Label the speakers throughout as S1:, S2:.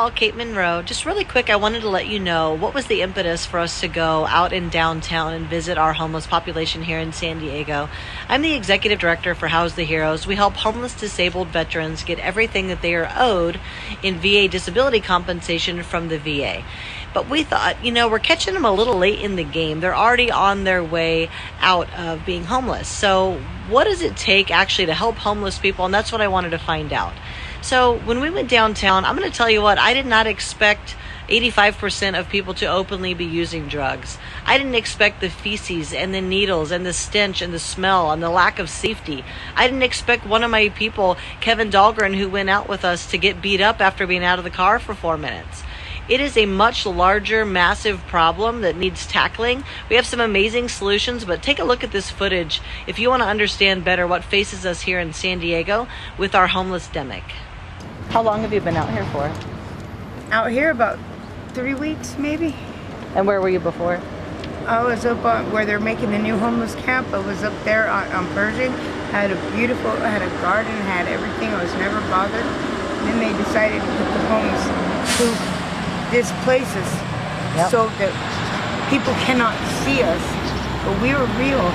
S1: Michelle, Kate Monroe. Just really quick, I wanted to let you know what was the impetus for us to go out in downtown and visit our homeless population here in San Diego. I'm the executive director for House the Heroes. We help homeless disabled veterans get everything that they are owed in VA disability compensation from the VA. But we thought, we're catching them a little late in the game. They're already on their way out of being homeless. So what does it take actually to help homeless people? And that's what I wanted to find out. So when we went downtown, I'm going to tell you what, I did not expect 85% of people to openly be using drugs. I didn't expect the feces and the needles and the stench and the smell and the lack of safety. I didn't expect one of my people, Kevin Dahlgren, who went out with us, to get beat up after being out of the car for 4 minutes. It is a much larger, massive problem that needs tackling. We have some amazing solutions, but take a look at this footage if you want to understand better what faces us here in San Diego with our Homeless-Demic. How long have you been out here for?
S2: Out here about 3 weeks, maybe.
S1: And where were you before?
S2: I was up on where they're making the new homeless camp. I was up there on Pershing. I had a garden, had everything. I was never bothered. And then they decided to put the homeless to displaces so that people cannot see us. But we are real.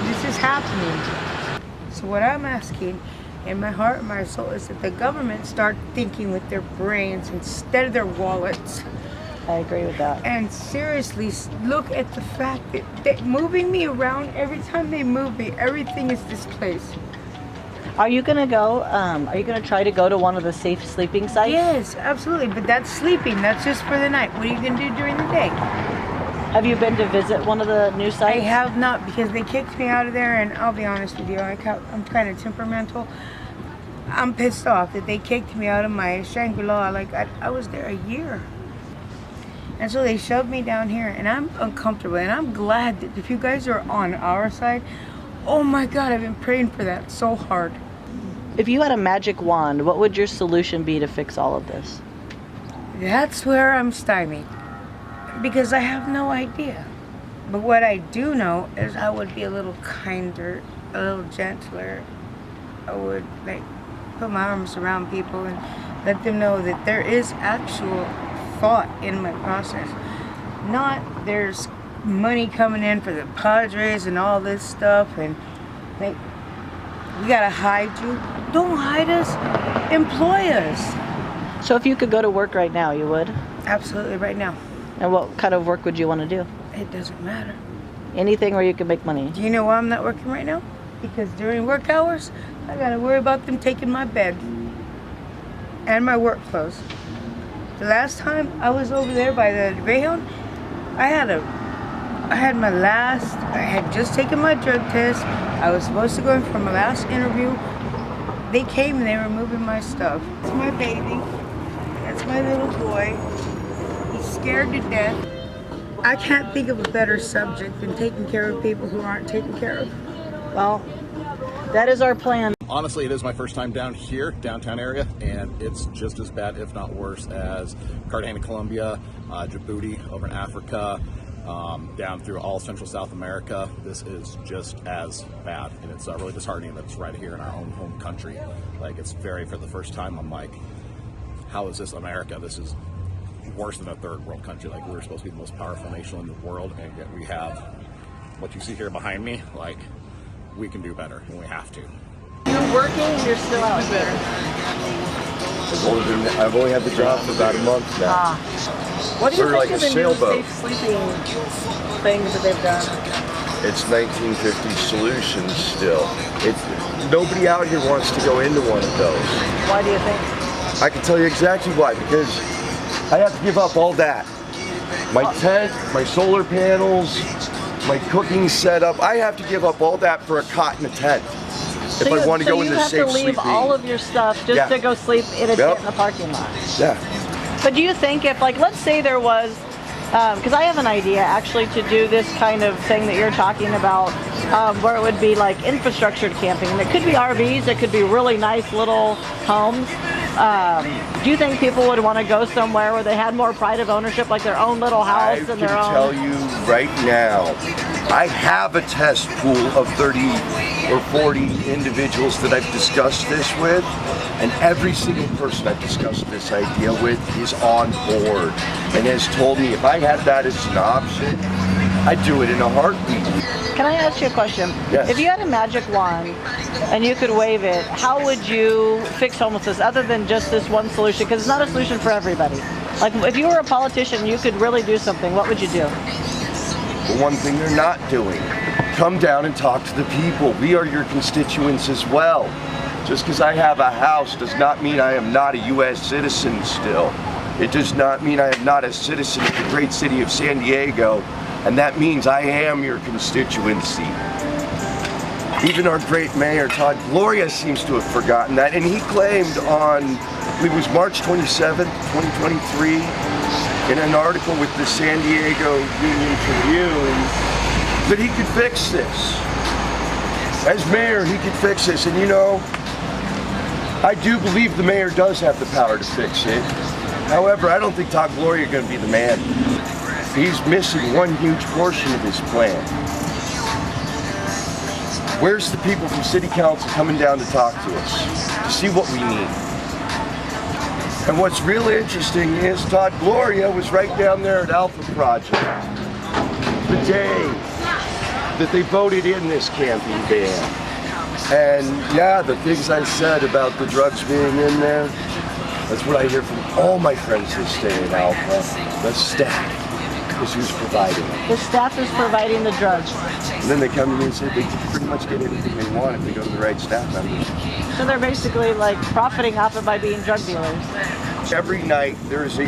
S2: This is happening. So what I'm asking in my heart and my soul is that the government start thinking with their brains instead of their wallets.
S1: I agree with that.
S2: And seriously, look at the fact that they're moving me around. Every time they move me, everything is displaced.
S1: Are you going to go, are you going to try to go to one of the safe sleeping sites?
S2: Yes, absolutely. But that's sleeping. That's just for the night. What are you going to do during the day?
S1: Have you been to visit one of the new sites?
S2: I have not, because they kicked me out of there, and I'll be honest with you, I'm kind of temperamental. I'm pissed off that they kicked me out of my Shangri-La. Like, I was there a year. And so they shoved me down here, and I'm uncomfortable. And I'm glad that if you guys are on our side, oh my God, I've been praying for that so hard.
S1: If you had a magic wand, what would your solution be to fix all of this?
S2: That's where I'm stymied, because I have no idea. But what I do know is I would be a little kinder, a little gentler. I would put my arms around people and let them know that there is actual thought in my process. Not there's money coming in for the Padres and all this stuff, and we gotta hide you. Don't hide us. Employ us.
S1: So if you could go to work right now, you would?
S2: Absolutely, right now.
S1: And what kind of work would you want to do?
S2: It doesn't matter.
S1: Anything where you can make money.
S2: Do you know why I'm not working right now? Because during work hours, I gotta worry about them taking my bed and my work clothes. The last time I was over there by the Greyhound, I had just taken my drug test. I was supposed to go in for my last interview. They came and they were moving my stuff. That's my baby. That's my little boy. He's scared to death. I can't think of a better subject than taking care of people who aren't taken care of.
S1: Well, that is our plan.
S3: Honestly, it is my first time down here, downtown area, and it's just as bad, if not worse, as Cartagena, Colombia, Djibouti over in Africa, down through all Central South America. This is just as bad, and it's really disheartening that it's right here in our own home country. Like, it's for the first time, I'm like, how is this America? This is worse than a third world country. Like, we're supposed to be the most powerful nation in the world, and yet we have what you see here behind me. Like, we can do better, and we have to.
S1: You're working and you're still out here.
S4: I've only had the job for about a month now.
S1: What do you think
S4: Like
S1: of
S4: a
S1: the
S4: sailboat.
S1: new safe sleeping things that they've done?
S4: It's 1950s solutions still. Nobody out here wants to go into one of those.
S1: Why do you think?
S4: I can tell you exactly why, because I have to give up all that. My tent, my solar panels, my cooking setup. I have to give up all that for a cot and a tent. If I want to go into safe sleeping.
S1: So you have to leave all of your stuff just to go sleep in a tent in the parking lot.
S4: Yeah.
S1: But do you think if, like, let's say there was, because I have an idea actually to do this kind of thing that you're talking about, where it would be like infrastructure camping. And it could be RVs, it could be really nice little homes. Do you think people would want to go somewhere where they had more pride of ownership, like their own little house and their own?
S4: I can tell you right now I have a test pool of 30 or 40 individuals that I've discussed this with, and every single person I've discussed this idea with is on board and has told me if I had that as an option, I'd do it in a heartbeat.
S1: Can I ask you a question?
S4: Yes.
S1: If you had a magic wand and you could wave it, how would you fix homelessness other than just this one solution? Because it's not a solution for everybody. Like if you were a politician, you could really do something. What would you do?
S4: The one thing they're not doing, come down and talk to the people. We are your constituents as well. Just because I have a house does not mean I am not a U.S. citizen still. It does not mean I am not a citizen of the great city of San Diego, and that means I am your constituency. Even our great mayor, Todd Gloria, seems to have forgotten that, and he claimed on, I believe it was March 27th, 2023, in an article with the San Diego Union Tribune, that he could fix this. As mayor, he could fix this, and you know, I do believe the mayor does have the power to fix it. However, I don't think Todd Gloria is going to be the man. He's missing one huge portion of his plan. Where's the people from City Council coming down to talk to us, to see what we need? And what's really interesting is Todd Gloria was right down there at Alpha Project the day that they voted in this camping ban. And yeah, the things I said about the drugs being in there, that's what I hear from all my friends who stay at Alpha. The staff is who's providing it.
S1: The staff is providing the drugs.
S4: And then they come to me and say they can pretty much get anything they want if they go to the right staff members.
S1: So they're basically like profiting off it by being drug dealers.
S4: Every night there is a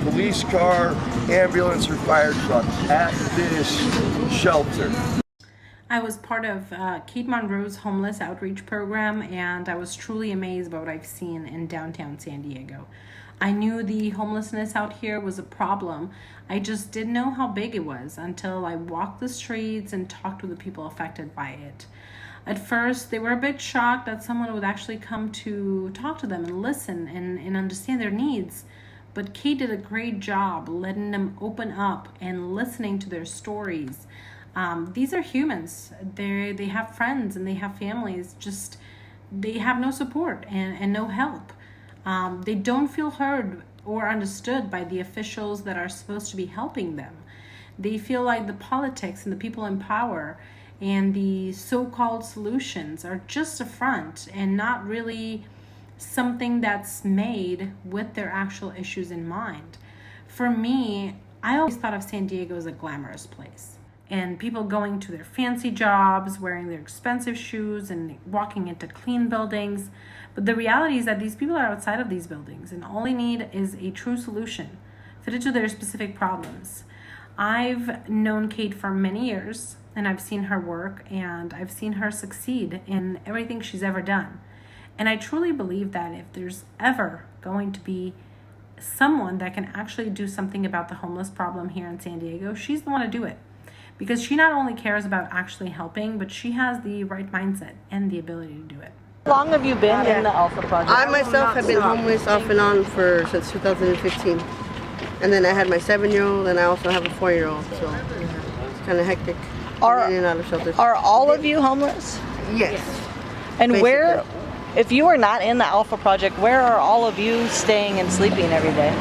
S4: police car, ambulance, or fire truck at this shelter.
S5: I was part of Kate Monroe's homeless outreach program, and I was truly amazed by what I've seen in downtown San Diego. I knew the homelessness out here was a problem. I just didn't know how big it was until I walked the streets and talked with the people affected by it. At first, they were a bit shocked that someone would actually come to talk to them and listen and understand their needs. But Kate did a great job letting them open up and listening to their stories. These are humans. They have friends and they have families. Just they have no support and no help. They don't feel heard or understood by the officials that are supposed to be helping them. They feel like the politics and the people in power and the so-called solutions are just a front and not really something that's made with their actual issues in mind. For me, I always thought of San Diego as a glamorous place. And people going to their fancy jobs, wearing their expensive shoes, and walking into clean buildings. But the reality is that these people are outside of these buildings, and all they need is a true solution fitted to their specific problems. I've known Kate for many years, and I've seen her work, and I've seen her succeed in everything she's ever done. And I truly believe that if there's ever going to be someone that can actually do something about the homeless problem here in San Diego, she's the one to do it. Because she not only cares about actually helping, but she has the right mindset and the ability to do it.
S1: How long have you been in the Alpha Project?
S6: I myself have been homeless off and on since 2015. And then I had my 7-year-old, and I also have a 4-year-old, so it's kind of hectic. In and out of shelters.
S1: Are all of you homeless?
S6: Yes.
S1: And
S6: basically.
S1: where, if you are not in the Alpha Project, where are all of you staying and sleeping every day?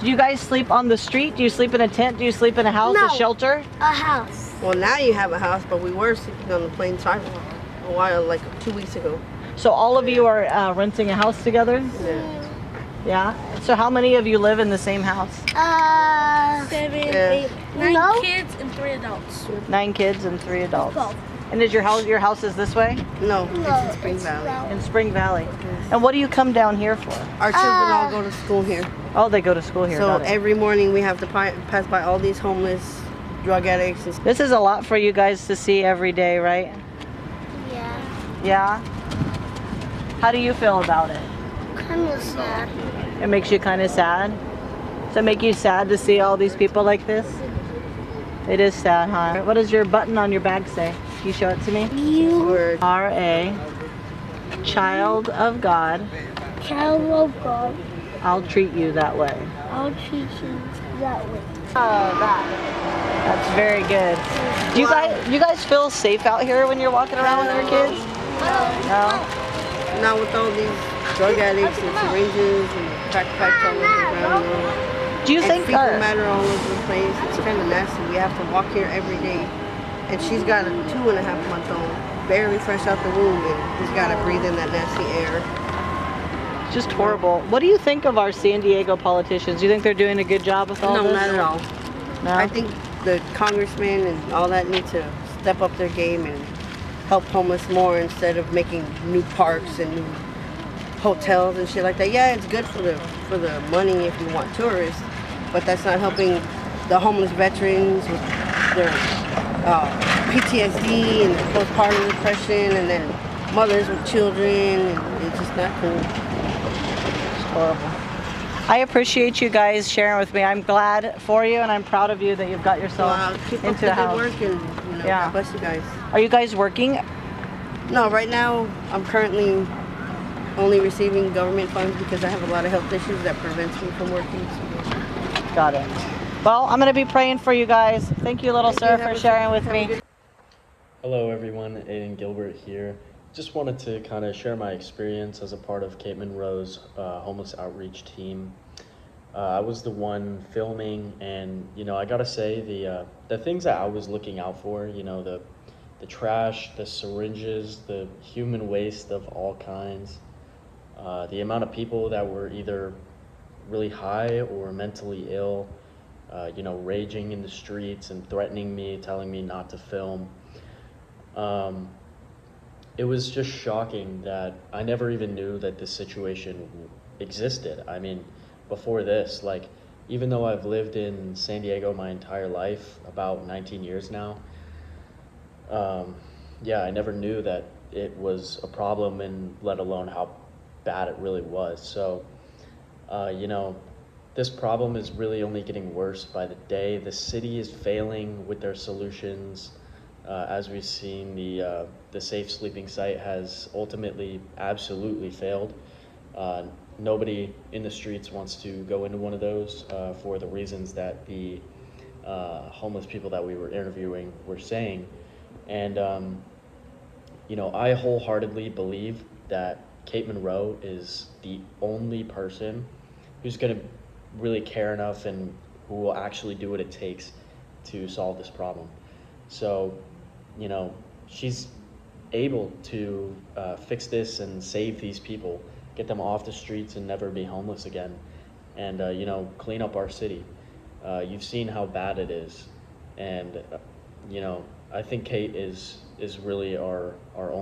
S1: Do you guys sleep on the street? Do you sleep in a tent? Do you sleep in a house, a shelter?
S7: A house.
S6: Well, now you have a house, but we were sleeping on the plain sidewalk a while, like 2 weeks ago.
S1: So all of you are renting a house together?
S6: Yeah.
S1: Yeah? So how many of you live in the same house?
S7: 7, 8, 9
S8: kids and 3 adults.
S1: 9 kids and 3 adults.
S7: 12.
S1: And is your house is this way?
S6: No, it's in Spring Valley.
S1: In Spring Valley. And what do you come down here for?
S6: Our children all go to school here.
S1: Oh, they go to school here.
S6: So
S1: got it.
S6: every morning we have to pass by all these homeless drug addicts. And
S1: This is a lot for you guys to see every day, right?
S7: Yeah.
S1: Yeah? How do you feel about it?
S7: Kind of sad.
S1: It makes you kind of sad? Does it make you sad to see all these people like this? It is sad, huh? What does your button on your bag say? Can you show it to me?
S6: we're
S1: R.A. Child of God.
S7: Child of God.
S1: I'll treat you that way.
S7: I'll treat you that way.
S1: That. That's very good. Do you guys feel safe out here when you're walking around with your kids? No.
S6: Now with all these drug addicts and syringes and crack pipes all over the ground,
S1: Do you think
S6: fecal matter all over the place? It's kind of nasty. We have to walk here every day, and she's got a 2.5-month-old, barely fresh out the womb, and he's got to breathe in that nasty air.
S1: Just horrible. What do you think of our San Diego politicians? Do you think they're doing a good job with all this?
S6: No, not at all.
S1: No?
S6: I think the congressmen and all that need to step up their game and help homeless more instead of making new parks and new hotels and shit like that. Yeah, it's good for the money if you want tourists, but that's not helping the homeless veterans with their PTSD and postpartum depression, and then mothers with children. It's just not cool.
S1: It's horrible. I appreciate you guys sharing with me. I'm glad for you, and I'm proud of you that you've got yourself
S6: Keep
S1: into
S6: up the
S1: a house.
S6: good work, and God bless you guys.
S1: Are you guys working?
S6: No, right now I'm currently only receiving government funds because I have a lot of health issues that prevents me from working. So.
S1: Got it. Well, I'm going to be praying for you guys. Thank you, little sir, for sharing with me.
S8: Hello everyone, Aiden Gilbert here. Just wanted to kind of share my experience as a part of Cape Monroe's homeless outreach team. I was the one filming, and I gotta say the things that I was looking out for, the trash, the syringes, the human waste of all kinds, the amount of people that were either really high or mentally ill, raging in the streets and threatening me, telling me not to film. It was just shocking that I never even knew that this situation existed. I mean, before this, even though I've lived in San Diego my entire life, about 19 years now, I never knew that it was a problem, and let alone how bad it really was. So, this problem is really only getting worse by the day. The city is failing with their solutions. As we've seen, the safe sleeping site has ultimately absolutely failed. Nobody in the streets wants to go into one of those for the reasons that the homeless people that we were interviewing were saying. And, I wholeheartedly believe that Cape Monroe is the only person who's going to really care enough and who will actually do what it takes to solve this problem. So, she's able to fix this and save these people, get them off the streets and never be homeless again, and clean up our city. You've seen how bad it is, and I think Kate is really our only